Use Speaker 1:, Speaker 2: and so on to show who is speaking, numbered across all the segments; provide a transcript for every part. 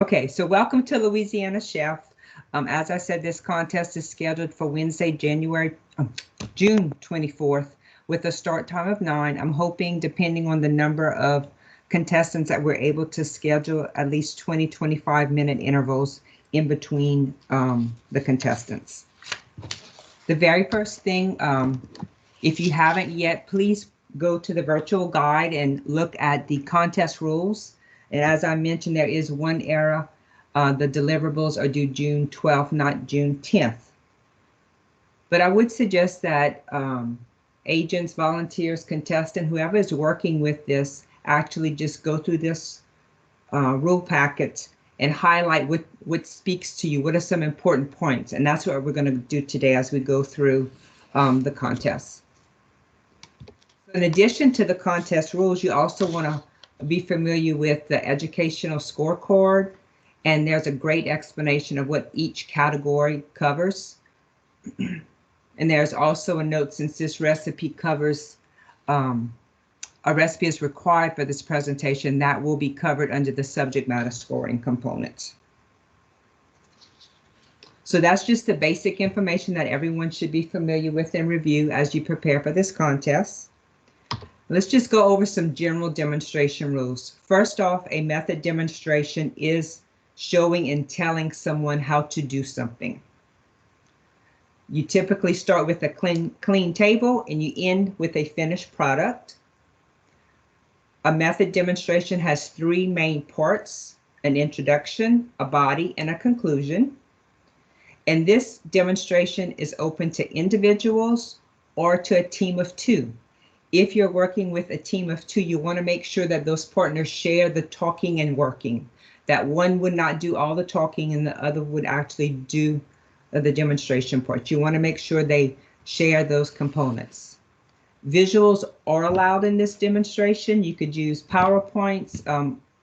Speaker 1: Okay, so welcome to Louisiana Chef. As I said, this contest is scheduled for Wednesday, June 24th with a start time of 9. I'm hoping, depending on the number of contestants, that we're able to schedule at least 25-minute intervals in between the contestants. The very first thing, if you haven't yet, please go to the virtual guide and look at the contest rules. And as I mentioned, there is one error. The deliverables are due June 12th, not June 10th. But I would suggest that agents, volunteers, contestants, whoever is working with this, actually just go through this rule packet and highlight what speaks to you. What are some important points? And that's what we're going to do today as we go through the contest. In addition to the contest rules, you also want to be familiar with the educational scorecard, and there's a great explanation of what each category covers. And there's also a note, since this recipe covers, a recipe is required for this presentation, that will be covered under the subject matter scoring component. So that's just the basic information that everyone should be familiar with and review as you prepare for this contest. Let's just go over some general demonstration rules. First off, a method demonstration is showing and telling someone how to do something. You typically start with a clean table and you end with a finished product. A method demonstration has 3 main parts: an introduction, a body, and a conclusion. And this demonstration is open to individuals or to a team of 2. If you're working with a team of 2, you want to make sure that those partners share the talking and working, that one would not do all the talking and the other would actually do the demonstration part. You want to make sure they share those components. Visuals are allowed in this demonstration. You could use PowerPoints.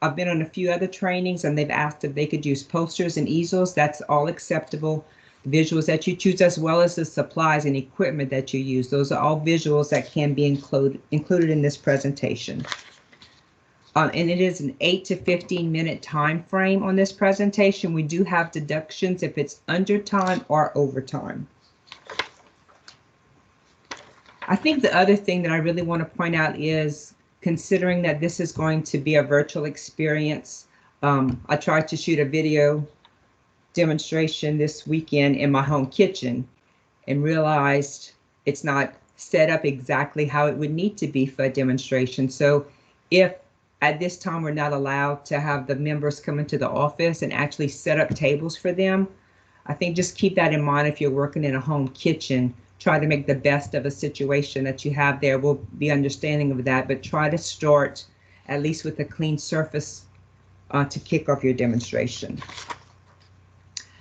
Speaker 1: I've been on a few other trainings and they've asked if they could use posters and easels. That's all acceptable. Visuals that you choose, as well as the supplies and equipment that you use. Those are all visuals that can be included in this presentation. And it is an 8 to 15 minute time frame on this presentation. We do have deductions if it's under time or overtime. I think the other thing that I really want to point out is, considering that this is going to be a virtual experience, I tried to shoot a video demonstration this weekend in my home kitchen and realized it's not set up exactly how it would need to be for a demonstration. So if at this time we're not allowed to have the members come into the office and actually set up tables for them, I think just keep that in mind. If you're working in a home kitchen, try to make the best of a situation that you have there. We'll be understanding of that, but try to start at least with a clean surface to kick off your demonstration.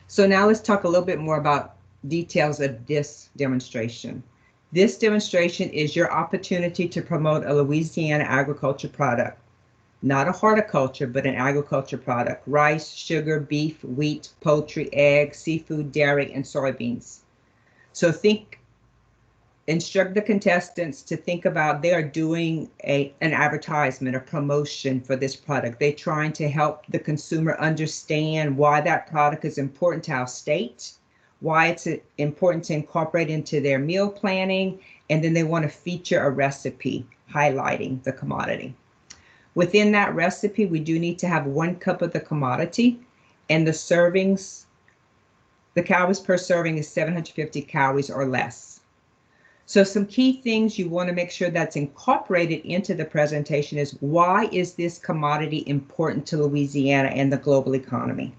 Speaker 1: So now let's talk a little bit more about details of this demonstration. This demonstration is your opportunity to promote a Louisiana agriculture product, not a horticulture, but an agriculture product: rice, sugar, beef, wheat, poultry, eggs, seafood, dairy, and soybeans. So instruct the contestants to think about, they are doing an advertisement, a promotion for this product. They're trying to help the consumer understand why that product is important to our state, why it's important to incorporate into their meal planning, and then they want to feature a recipe highlighting the commodity. Within that recipe, we do need to have 1 cup of the commodity, and the servings, the calories per serving is 750 calories or less. So some key things you want to make sure that's incorporated into the presentation is, why is this commodity important to Louisiana and the global economy?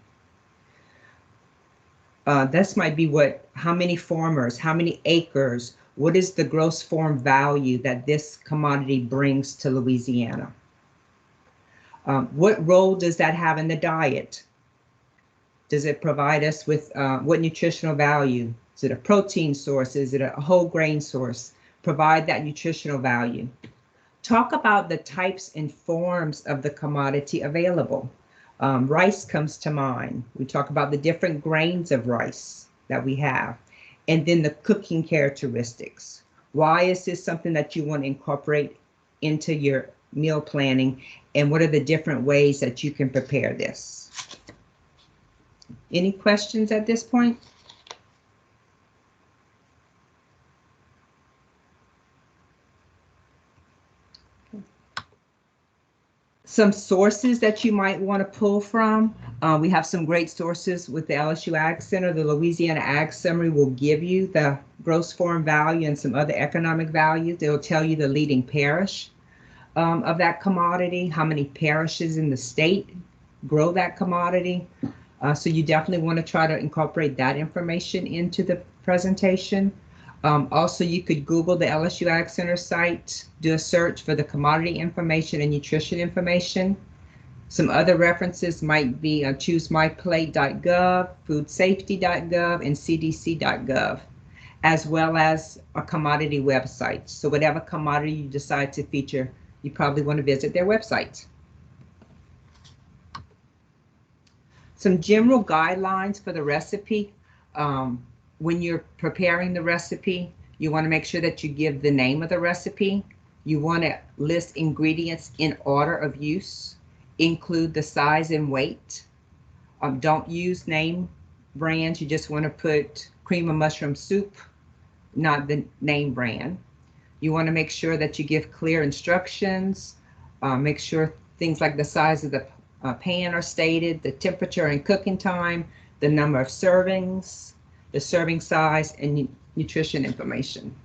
Speaker 1: This might be how many farmers, how many acres, what is the gross farm value that this commodity brings to Louisiana? What role does that have in the diet? Does it provide us with what nutritional value? Is it a protein source? Is it a whole grain source? Provide that nutritional value. Talk about the types and forms of the commodity available. Rice comes to mind. We talk about the different grains of rice that we have, and then the cooking characteristics. Why is this something that you want to incorporate into your meal planning, and what are the different ways that you can prepare this? Any questions at this point? Some sources that you might want to pull from. We have some great sources with the LSU Ag Center. The Louisiana Ag Summary will give you the gross foreign value and some other economic values. They'll tell you the leading parish of that commodity, how many parishes in the state grow that commodity. So you definitely want to try to incorporate that information into the presentation. Also, you could Google the LSU Ag Center site, do a search for the commodity information and nutrition information. Some other references might be choosemyplate.gov, foodsafety.gov, and cdc.gov, as well as a commodity website. So whatever commodity you decide to feature, you probably want to visit their website. Some general guidelines for the recipe. When you're preparing the recipe, you want to make sure that you give the name of the recipe. You want to list ingredients in order of use, include the size and weight. Don't use name brands. You just want to put cream of mushroom soup, not the name brand. You want to make sure that you give clear instructions. Make sure things like the size of the pan are stated, the temperature and cooking time, the number of servings, the serving size, and nutrition information.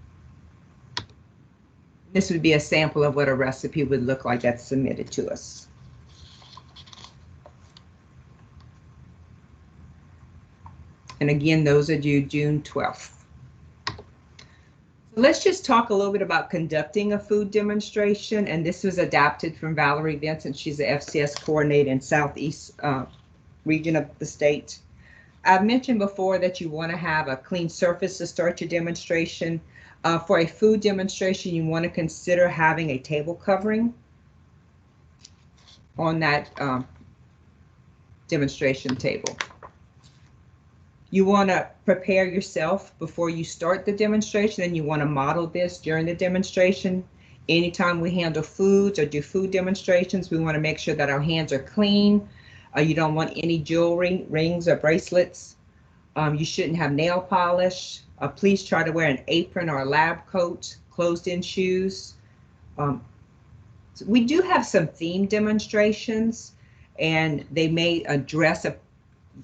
Speaker 1: This would be a sample of what a recipe would look like that's submitted to us. And again, those are due June 12th. Let's just talk a little bit about conducting a food demonstration. And this was adapted from Valerie Vincent. She's the FCS coordinator in Southeast region of the state. I've mentioned before that you want to have a clean surface to start your demonstration. For a food demonstration, you want to consider having a table covering on that demonstration table. You want to prepare yourself before you start the demonstration, and you want to model this during the demonstration. Anytime we handle foods or do food demonstrations, we want to make sure that our hands are clean. You don't want any jewelry, rings, or bracelets. You shouldn't have nail polish. Please try to wear an apron or a lab coat, closed-in shoes. So we do have some theme demonstrations, and they may address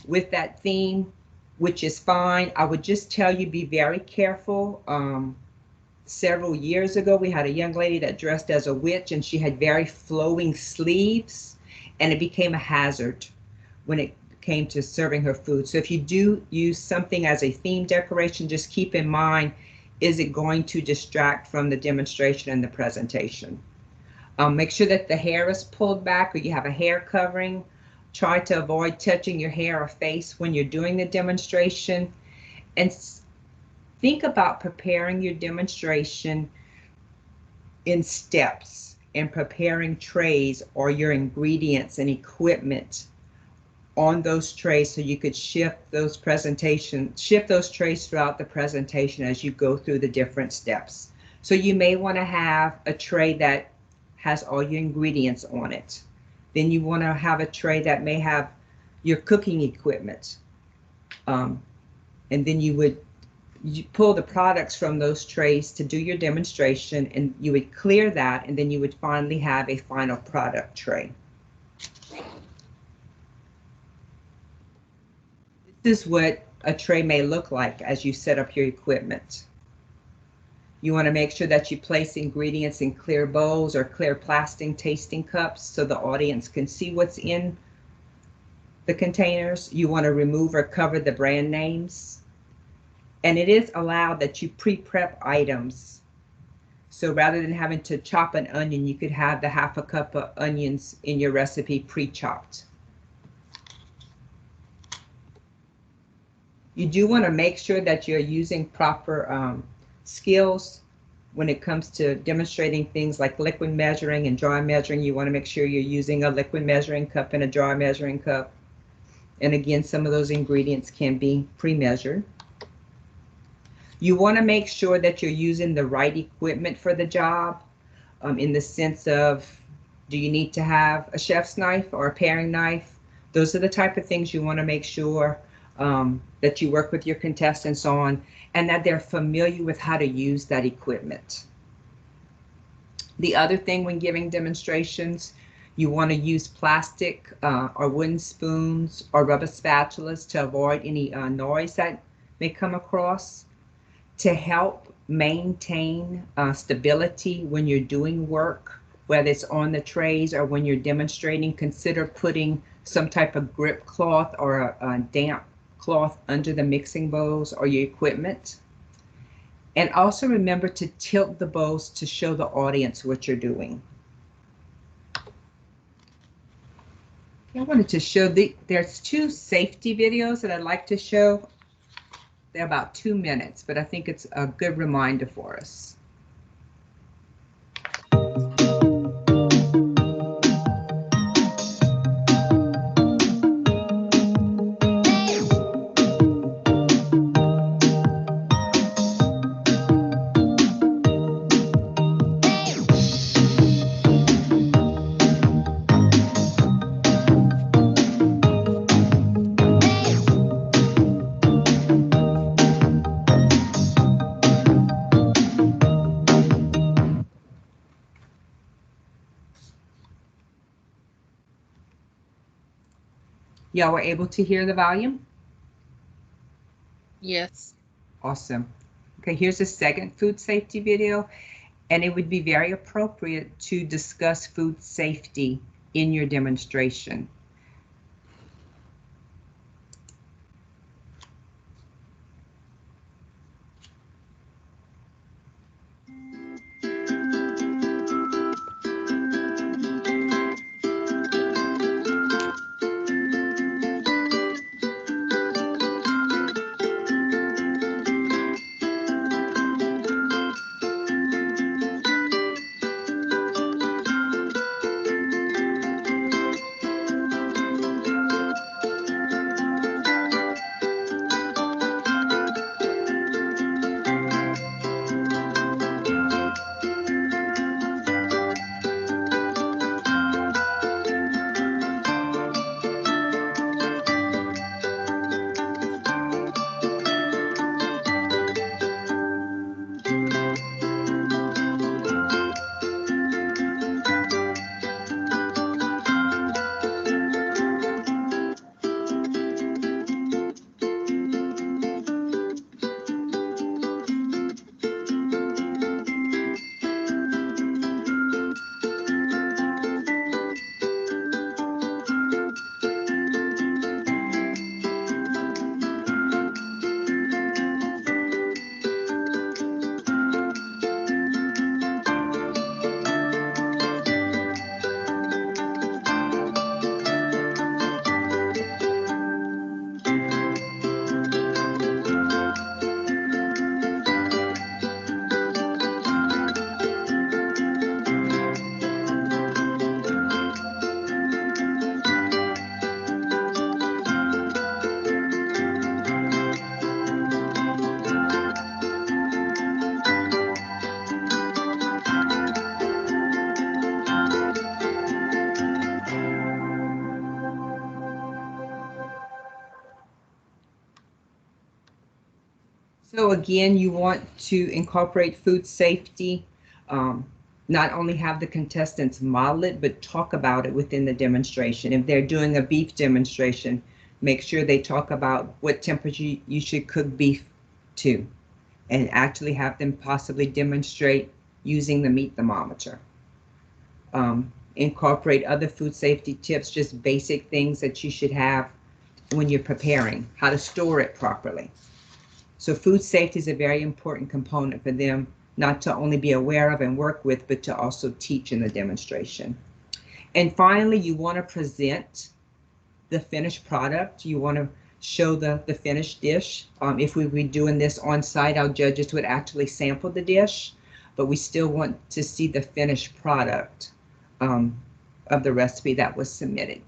Speaker 1: with that theme, which is fine. I would just tell you, be very careful. Several years ago, we had a young lady that dressed as a witch, and she had very flowing sleeves, and it became a hazard when it came to serving her food. So if you do use something as a theme decoration, just keep in mind, is it going to distract from the demonstration and the presentation? Make sure that the hair is pulled back, or you have a hair covering. Try to avoid touching your hair or face when you're doing the demonstration. And think about preparing your demonstration in steps and preparing trays or your ingredients and equipment on those trays, so you could shift those trays throughout the presentation as you go through the different steps. So you may want to have a tray that has all your ingredients on it. Then you want to have a tray that may have your cooking equipment. And then you pull the products from those trays to do your demonstration, and you would clear that, and then you would finally have a final product tray. This is what a tray may look like as you set up your equipment. You want to make sure that you place ingredients in clear bowls or clear plastic tasting cups so the audience can see what's in the containers. You want to remove or cover the brand names. And it is allowed that you pre-prep items. So rather than having to chop an onion, you could have the half a cup of onions in your recipe pre-chopped. You do want to make sure that you're using proper skills when it comes to demonstrating things like liquid measuring and dry measuring. You want to make sure you're using a liquid measuring cup and a dry measuring cup. And again, some of those ingredients can be pre-measured. You want to make sure that you're using the right equipment for the job, in the sense of, do you need to have a chef's knife or a paring knife? Those are the type of things you want to make sure. that you work with your contestants on, and that they're familiar with how to use that equipment. The other thing when giving demonstrations, you want to use plastic or wooden spoons or rubber spatulas to avoid any noise that may come across. To help maintain stability when you're doing work, whether it's on the trays or when you're demonstrating, consider putting some type of grip cloth or a damp cloth under the mixing bowls or your equipment. And also remember to tilt the bowls to show the audience what you're doing. I wanted to show there's two safety videos that I'd like to show. They're about 2 minutes, but I think it's a good reminder for us. Y'all were able to hear the volume?
Speaker 2: Yes.
Speaker 1: Awesome. Okay, here's a second food safety video, and it would be very appropriate to discuss food safety in your demonstration. So again, you want to incorporate food safety, not only have the contestants model it, but talk about it within the demonstration. If they're doing a beef demonstration, make sure they talk about what temperature you should cook beef to, and actually have them possibly demonstrate using the meat thermometer. Incorporate other food safety tips, just basic things that you should have when you're preparing, how to store it properly. So food safety is a very important component for them not to only be aware of and work with, but to also teach in the demonstration. And finally, you want to present the finished product. You want to show the finished dish. If we were doing this on site, our judges would actually sample the dish, but we still want to see the finished product of the recipe that was submitted.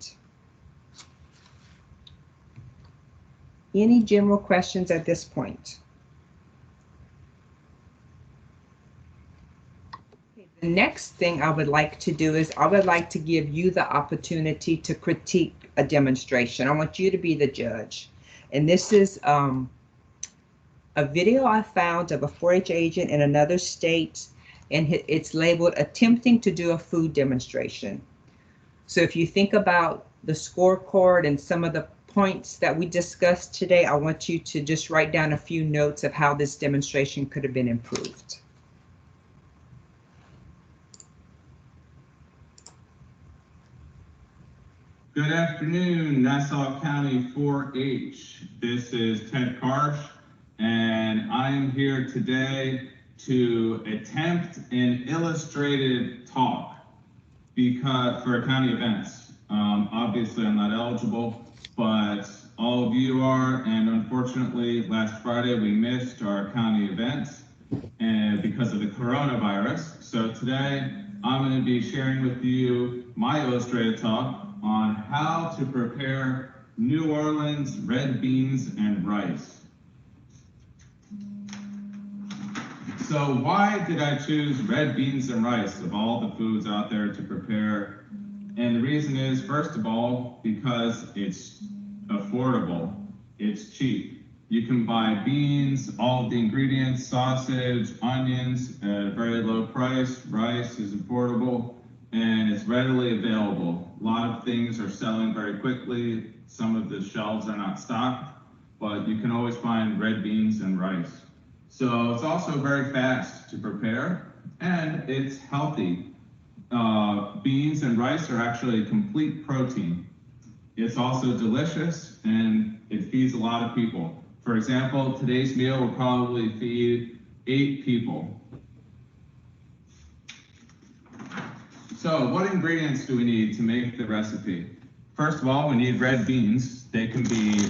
Speaker 1: Any general questions at this point? The next thing I would like to do is I would like to give you the opportunity to critique a demonstration. I want you to be the judge. And this is a video I found of a 4-H agent in another state, and it's labeled "Attempting to do a food demonstration." So if you think about the scorecard and some of the points that we discussed today, I want you to just write down a few notes of how this demonstration could have been improved.
Speaker 2: Good afternoon, Nassau County 4-H. This is Ted Karsh, and I am here today to attempt an illustrated talk for county events. Obviously, I'm not eligible, but all of you are, and unfortunately, last Friday we missed our county events because of the coronavirus. So today, I'm going to be sharing with you my illustrated talk on how to prepare New Orleans red beans and rice. So why did I choose red beans and rice of all the foods out there to prepare? And the reason is, first of all, because it's affordable, it's cheap. You can buy beans, all of the ingredients, sausage, onions at a very low price. Rice is affordable and it's readily available. A lot of things are selling very quickly. Some of the shelves are not stocked, but you can always find red beans and rice. So it's also very fast to prepare and it's healthy. Beans and rice are actually complete protein. It's also delicious and it feeds a lot of people. For example, today's meal will probably feed 8 people. So what ingredients do we need to make the recipe? First of all, we need red beans. They can be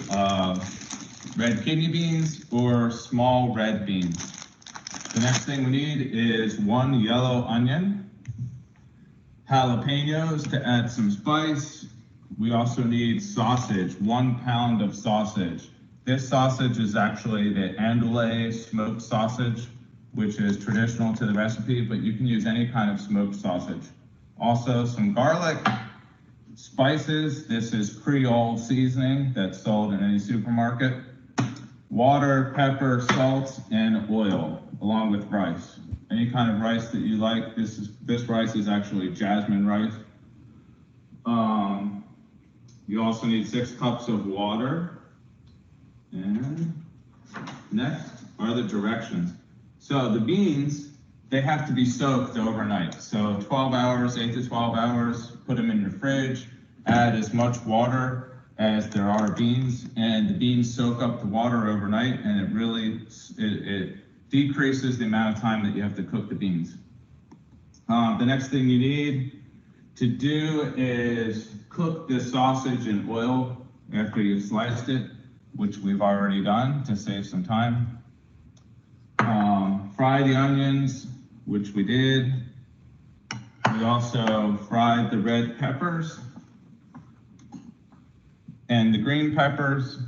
Speaker 2: red kidney beans or small red beans. The next thing we need is 1 yellow onion, jalapenos to add some spice. We also need sausage, 1 pound of sausage. This sausage is actually the andouille smoked sausage, which is traditional to the recipe, but you can use any kind of smoked sausage. Also some garlic, spices. This is Creole seasoning that's sold in any supermarket. Water, pepper, salt, and oil, along with rice. Any kind of rice that you like. This rice is actually jasmine rice. You also need 6 cups of water. And next are the directions. So the beans, they have to be soaked overnight. So 12 hours, 8 to 12 hours, put them in your fridge, add as much water as there are beans, and the beans soak up the water overnight, and it really decreases the amount of time that you have to cook the beans. The next thing you need to do is cook the sausage in oil after you've sliced it, which we've already done to save some time. Fry the onions, which we did. We also fried the red peppers and the green peppers.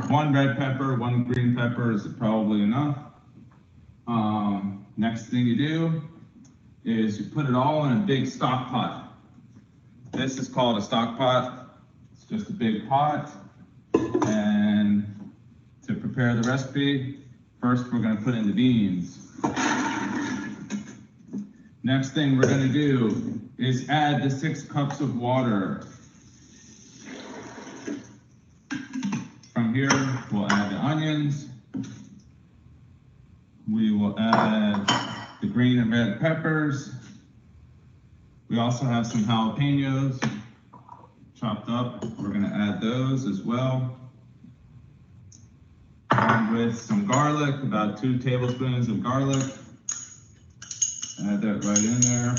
Speaker 2: 1 red pepper, 1 green pepper is probably enough. Next thing you do is you put it all in a big stock pot. This is called a stock pot. It's just a big pot. And to prepare the recipe, first we're going to put in the beans. Next thing we're going to do is add the 6 cups of water. From here, we'll add the onions. We will add the green and red peppers. We also have some jalapenos chopped up. We're going to add those as well. And with some garlic, about 2 tablespoons of garlic. Add that right in there.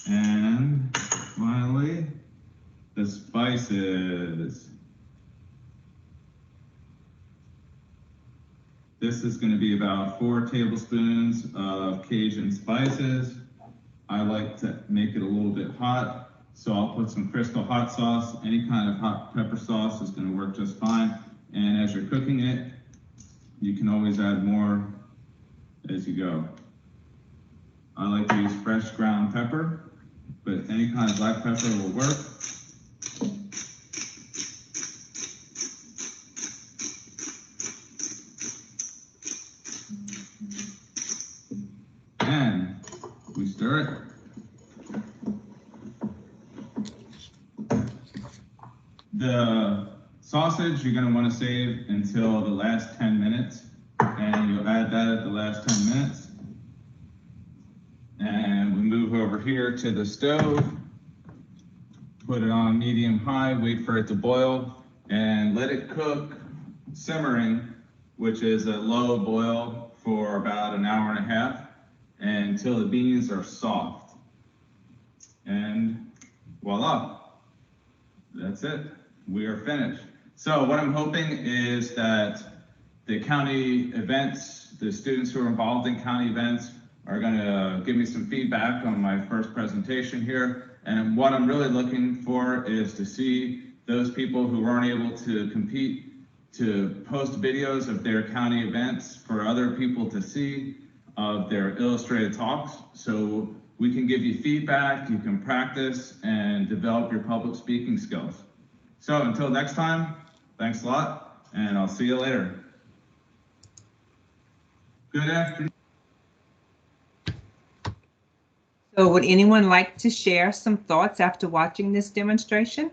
Speaker 2: And finally, the spices. This is going to be about 4 tablespoons of Cajun spices. I like to make it a little bit hot, so I'll put some Crystal hot sauce. Any kind of hot pepper sauce is going to work just fine. And as you're cooking it, you can always add more as you go. I like to use fresh ground pepper, but any kind of black pepper will work. The sausage you're going to want to save until the last 10 minutes, and you'll add that at the last 10 minutes. And we move over here to the stove, put it on medium high, wait for it to boil, and let it cook simmering, which is a low boil, for about an hour and a half until the beans are soft. And voila, that's it. We are finished. So what I'm hoping is that the county events, the students who are involved in county events are going to give me some feedback on my first presentation here. And what I'm really looking for is to see those people who aren't able to compete to post videos of their county events for other people to see, of their illustrated talks, so we can give you feedback, you can practice and develop your public speaking skills. So until next time, thanks a lot, and I'll see you later. Good afternoon.
Speaker 1: So would anyone like to share some thoughts after watching this demonstration?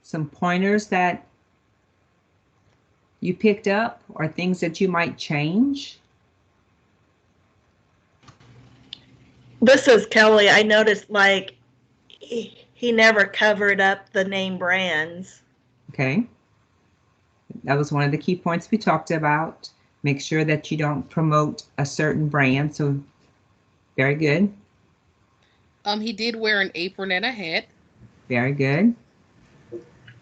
Speaker 1: Some pointers that you picked up or things that you might change?
Speaker 3: This is Kelly. I noticed like he never covered up the name brands.
Speaker 1: Okay. That was one of the key points we talked about. Make sure that you don't promote a certain brand. So very good.
Speaker 4: He did wear an apron and a hat.
Speaker 1: Very good.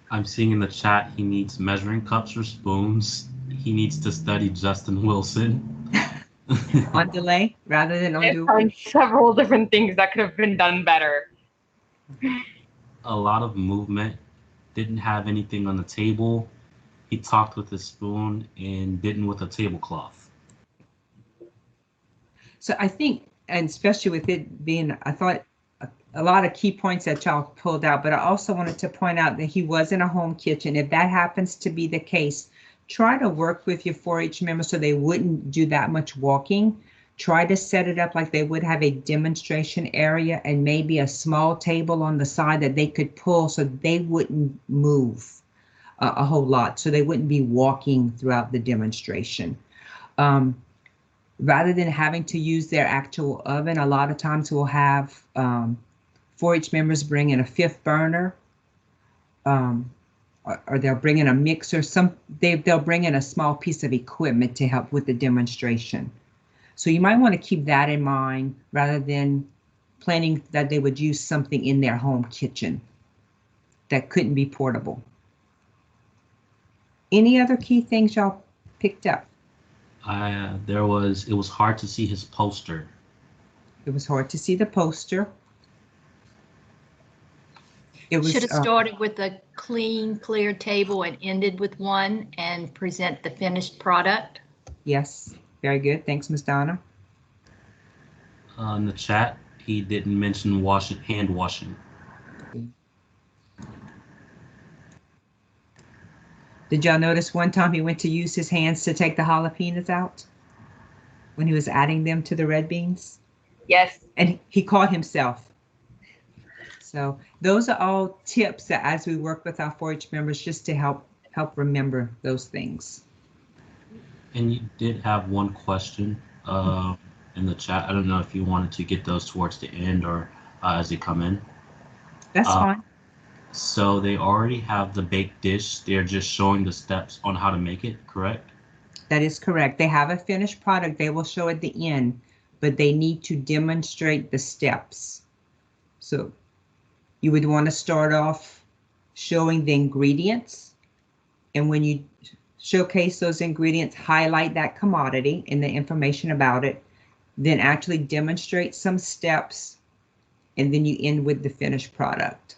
Speaker 5: I'm seeing in the chat he needs measuring cups or spoons. He needs to study Justin Wilson.
Speaker 1: On delay rather than on
Speaker 6: I've
Speaker 1: do.
Speaker 6: heard several different things that could have been done better.
Speaker 5: A lot of movement. Didn't have anything on the table. He talked with a spoon and didn't with a tablecloth.
Speaker 1: So I think, and especially with it being, I thought a lot of key points that y'all pulled out, but I also wanted to point out that he was in a home kitchen. If that happens to be the case, try to work with your 4-H members so they wouldn't do that much walking. Try to set it up like they would have a demonstration area and maybe a small table on the side that they could pull so they wouldn't move a whole lot, so they wouldn't be walking throughout the demonstration. Rather than having to use their actual oven, a lot of times we'll have 4-H members bring in a 5th burner, or they'll bring in a mixer. They'll bring in a small piece of equipment to help with the demonstration. So you might want to keep that in mind rather than planning that they would use something in their home kitchen that couldn't be portable. Any other key things y'all picked up?
Speaker 5: It was hard to see his poster.
Speaker 1: It was hard to see the poster. It was,
Speaker 7: should have started with a clean, clear table and ended with one and present the finished product.
Speaker 1: Yes, very good. Thanks, Ms. Donna.
Speaker 5: In the chat, he didn't mention hand washing.
Speaker 1: Did y'all notice one time he went to use his hands to take the jalapenos out when he was adding them to the red beans?
Speaker 6: Yes.
Speaker 1: And he caught himself. So those are all tips that as we work with our 4-H members just to help remember those things.
Speaker 5: And you did have one question in the chat. I don't know if you wanted to get those towards the end or as they come in.
Speaker 1: That's fine.
Speaker 5: So they already have the baked dish. They're just showing the steps on how to make it, correct?
Speaker 1: That is correct. They have a finished product they will show at the end, but they need to demonstrate the steps. So you would want to start off showing the ingredients. And when you showcase those ingredients, highlight that commodity and the information about it, then actually demonstrate some steps, and then you end with the finished product.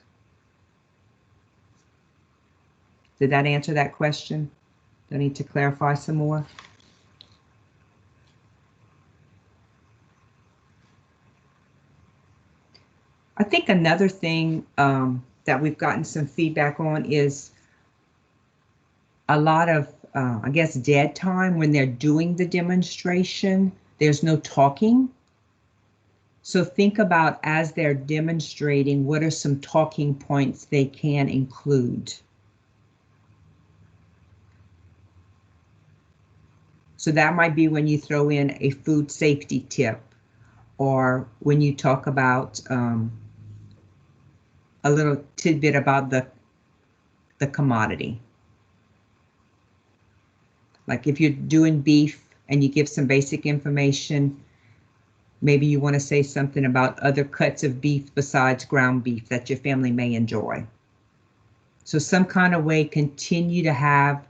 Speaker 1: Did that answer that question? Do I need to clarify some more? I think another thing that we've gotten some feedback on is a lot of, I guess, dead time when they're doing the demonstration. There's no talking. So think about as they're demonstrating, what are some talking points they can include? So that might be when you throw in a food safety tip, or when you talk about a little tidbit about the commodity. Like if you're doing beef and you give some basic information, maybe you want to say something about other cuts of beef besides ground beef that your family may enjoy. So some kind of way, continue to have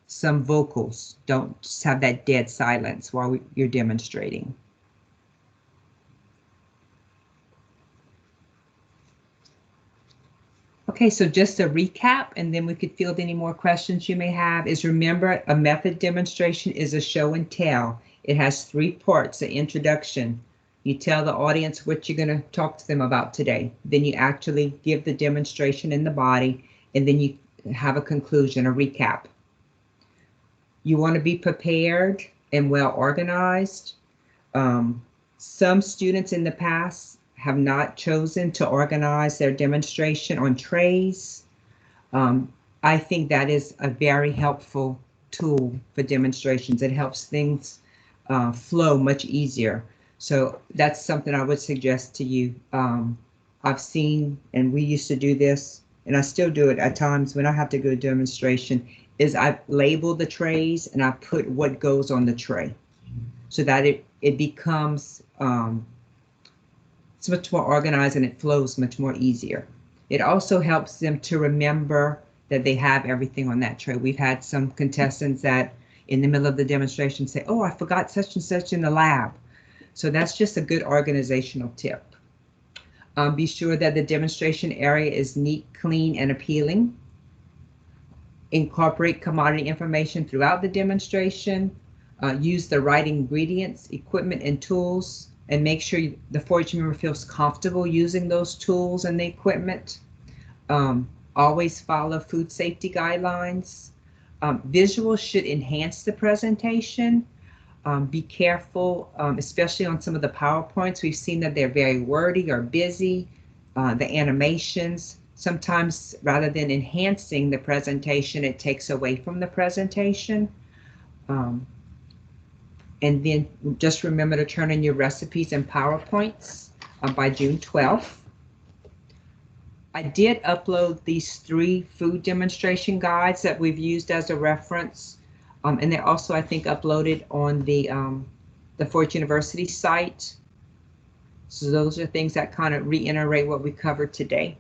Speaker 1: some vocals. Don't just have that dead silence while you're demonstrating. Okay, so just a recap, and then we could field any more questions you may have, is remember a method demonstration is a show and tell. It has 3 parts, an introduction. You tell the audience what you're going to talk to them about today. Then you actually give the demonstration in the body, and then you have a conclusion, a recap. You want to be prepared and well organized. Some students in the past have not chosen to organize their demonstration on trays. I think that is a very helpful tool for demonstrations. It helps things flow much easier. So that's something I would suggest to you. I've seen, and we used to do this, and I still do it at times when I have to go to demonstration, is I label the trays and I put what goes on the tray so that it becomes it's much more organized and it flows much more easier. It also helps them to remember that they have everything on that tray. We've had some contestants that in the middle of the demonstration say, oh, I forgot such and such in the lab. So that's just a good organizational tip. Be sure that the demonstration area is neat, clean, and appealing. Incorporate commodity information throughout the demonstration. Use the right ingredients, equipment, and tools, and make sure the 4-H member feels comfortable using those tools and the equipment. Always follow food safety guidelines. Visuals should enhance the presentation. Be careful, especially on some of the PowerPoints. We've seen that they're very wordy or busy. The animations, sometimes rather than enhancing the presentation, it takes away from the presentation. And then just remember to turn in your recipes and PowerPoints by June 12th. I did upload these 3 food demonstration guides that we've used as a reference. And they're also, I think, uploaded on the 4-H University site. So those are things that kind of reiterate what we covered today.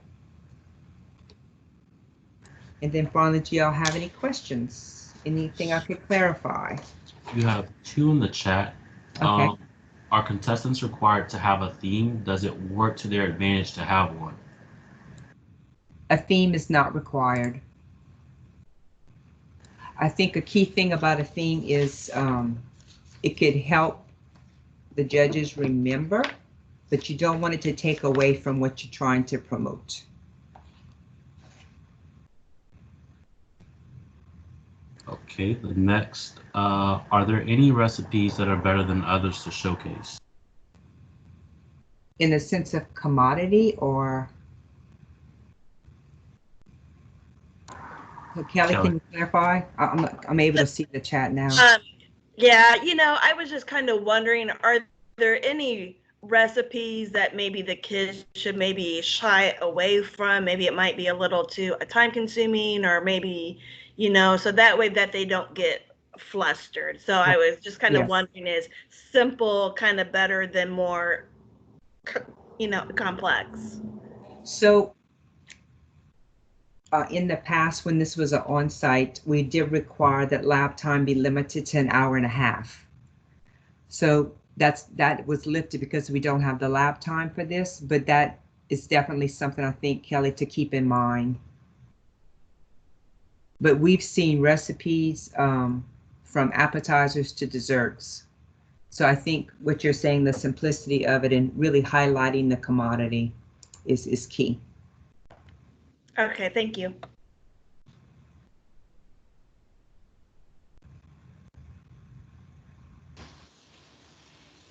Speaker 1: And then finally, do y'all have any questions? Anything I could clarify?
Speaker 5: You have 2 in the chat.
Speaker 1: Okay.
Speaker 5: Are contestants required to have a theme? Does it work to their advantage to have one?
Speaker 1: A theme is not required. I think a key thing about a theme is it could help the judges remember, but you don't want it to take away from what you're trying to promote.
Speaker 5: Okay, the next, are there any recipes that are better than others to showcase?
Speaker 1: In the sense of commodity, or? Kelly, can you clarify? I'm able to see the chat now.
Speaker 3: Yeah, I was just kind of wondering, are there any recipes that maybe the kids should maybe shy away from? Maybe it might be a little too time consuming, or maybe, so that way that they don't get flustered. So I was just kind of wondering, is simple kind of better than more, complex?
Speaker 1: So in the past, when this was an on-site, we did require that lab time be limited to 1.5 hours. So that was lifted because we don't have the lab time for this, but that is definitely something I think, Kelly, to keep in mind. But we've seen recipes from appetizers to desserts. So I think what you're saying, the simplicity of it and really highlighting the commodity is key.
Speaker 3: Okay, thank you.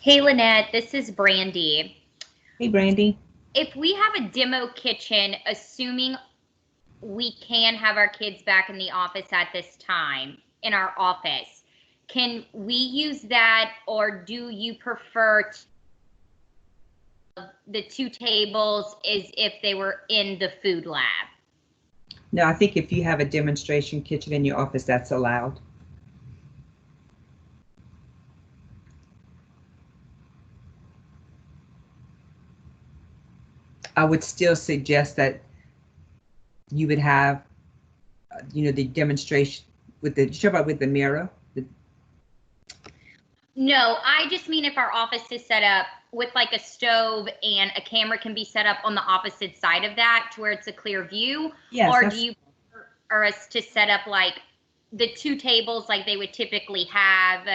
Speaker 8: Hey, Lynette, this is Brandy.
Speaker 1: Hey, Brandy.
Speaker 8: If we have a demo kitchen, assuming we can have our kids back in the office at this time, in our office, can we use that, or do you prefer the 2 tables as if they were in the food lab?
Speaker 1: No, I think if you have a demonstration kitchen in your office, that's allowed. I would still suggest that you would have, the demonstration with the, you talk about with the mirror?
Speaker 8: No, I just mean if our office is set up with like a stove and a camera can be set up on the opposite side of that to where it's a clear view.
Speaker 1: Yes,
Speaker 8: or do you prefer us to set up like the 2 tables like they would typically have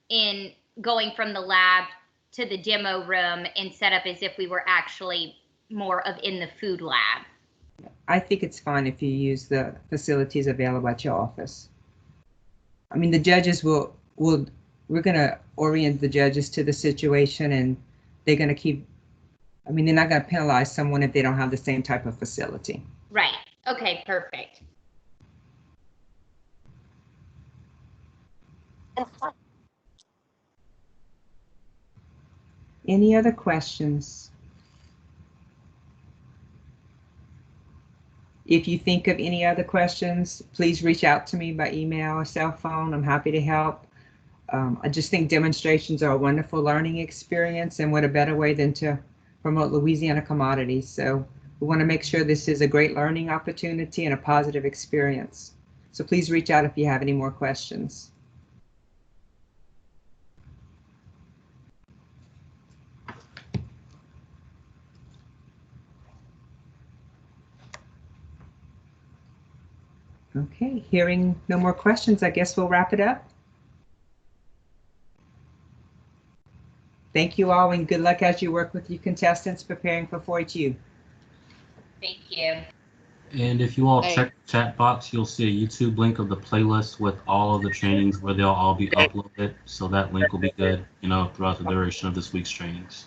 Speaker 8: in going from the lab to the demo room and set up as if we were actually more of in the food lab?
Speaker 1: I think it's fine if you use the facilities available at your office. I mean, the judges we're going to orient the judges to the situation, and they're going to keep, they're not going to penalize someone if they don't have the same type of facility.
Speaker 8: Right. Okay, perfect.
Speaker 1: Any other questions? If you think of any other questions, please reach out to me by email or cell phone. I'm happy to help. I just think demonstrations are a wonderful learning experience, and what a better way than to promote Louisiana commodities. So we want to make sure this is a great learning opportunity and a positive experience. So please reach out if you have any more questions. Okay, hearing no more questions, I guess we'll wrap it up. Thank you all, and good luck as you work with your contestants preparing for 4-H.
Speaker 8: Thank you.
Speaker 5: And if you all check the chat box, you'll see a YouTube link of the playlist with all of the trainings where they'll all be uploaded. So that link will be good, throughout the duration of this week's trainings.